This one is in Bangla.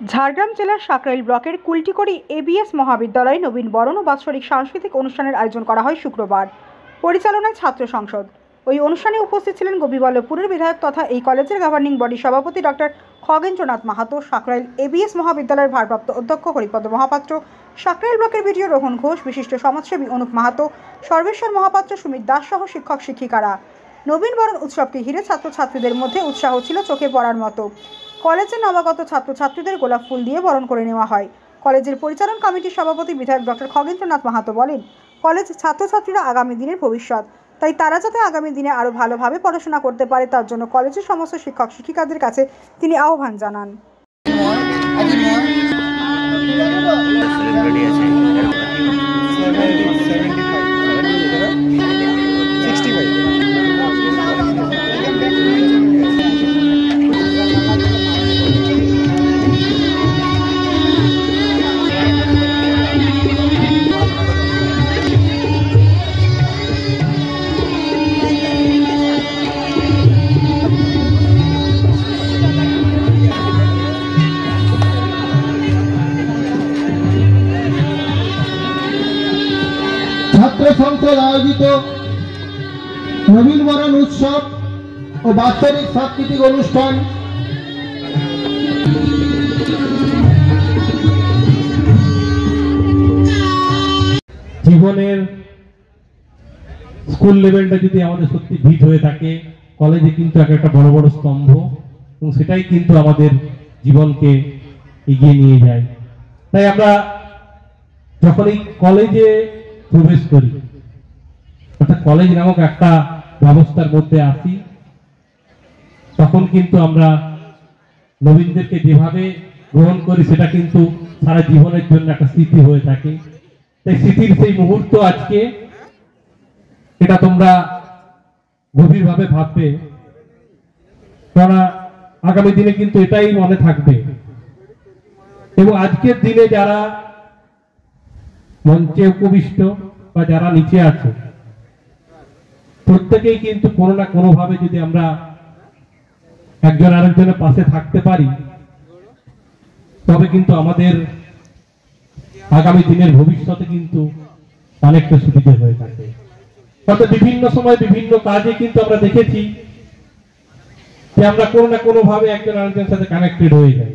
ঝাড়গ্রাম জেলার সাকরাইল ব্লকের কুলটিকড়ি এবিএস মহাবিদ্যালয়ে নবীন বরণ ও বাৎসরিক সাংস্কৃতিক অনুষ্ঠানের আয়োজন করা হয় শুক্রবার। পরিচালনায় ছাত্র সংসদ। ওই অনুষ্ঠানে উপস্থিত ছিলেন গোপীবল্লভপুরের বিধায়ক তথা এই কলেজের গভর্নিং বডি সভাপতি ডক্টর খগেন্দ্রনাথ মাহাতো, সাকরাইল এবিএস মহাবিদ্যালয়ের ভারপ্রাপ্ত অধ্যক্ষ হরিপদ মহাপাত্র, সাকরাইল ব্লকের বিডিও রোহন ঘোষ, বিশিষ্ট সমাজসেবী অনুপ মাহাতো, সর্বেশ্বর মহাপাত্র, সুমিত দাস সহ শিক্ষক শিক্ষিকারা। নবীন বরণ উৎসবকে ঘিরে ছাত্রছাত্রীদের মধ্যে উৎসাহ ছিল চোখে পড়ার মতো। কলেজের নবাগত ছাত্রছাত্রীদের গোলাপ ফুল দিয়ে বরণ করে নেওয়া হয়। কলেজের পরিচালন কমিটির সভাপতি বিধায়ক ডক্টর খগেন্দ্রনাথ মাহাতো বলেন, কলেজ ছাত্রছাত্রীরা আগামী দিনের ভবিষ্যৎ, তাই তারা যাতে আগামী দিনে আরও ভালোভাবে পড়াশোনা করতে পারে তার জন্য কলেজের সমস্ত শিক্ষক শিক্ষিকাদের কাছে তিনি আহ্বান জানান। ছাত্র সংসদ আয়োজিত নবীন বরণ উৎসব ও বাৎসরিক সাংস্কৃতিক অনুষ্ঠান জীবনের স্কুল লেভেলটা যদি আমাদের সত্যি ভিত হয়ে থাকে, কলেজে কিন্তু একটা বড় বড় স্তম্ভ, এবং সেটাই কিন্তু আমাদের জীবনকে এগিয়ে নিয়ে যায়। তাই আমরা যখন এই কলেজে প্রবেশ করি, অর্থাৎ কলেজ নামক একটা ব্যবস্থার মধ্যে আসি, তখন কিন্তু আমরা নবীনদেরকে যেভাবে গ্রহণ করি সেটা কিন্তু সারা জীবনের জন্য একটা স্মৃতি হয়ে থাকে। তাই স্মৃতির সেই মুহূর্ত আজকে, এটা তোমরা গভীরভাবে ভাববে, কারণ আগামী দিনে কিন্তু এটাই মনে থাকবে। এবং আজকের দিনে যারা মঞ্চে উপবিষ্ট বা যারা নিচে আছে, প্রত্যেকেই কিন্তু কোনো না কোনো ভাবে যদি আমরা একজন আরেকজনের পাশে থাকতে পারি, তবে কিন্তু আমাদের আগামী দিনের ভবিষ্যতে কিন্তু অনেকটা সুবিধা হয়ে থাকে। অর্থাৎ বিভিন্ন সময় বিভিন্ন কাজে কিন্তু আমরা দেখেছি যে আমরা কোনো না কোনো ভাবে একজন আরেকজনের সাথে কানেক্টেড হয়ে যাই।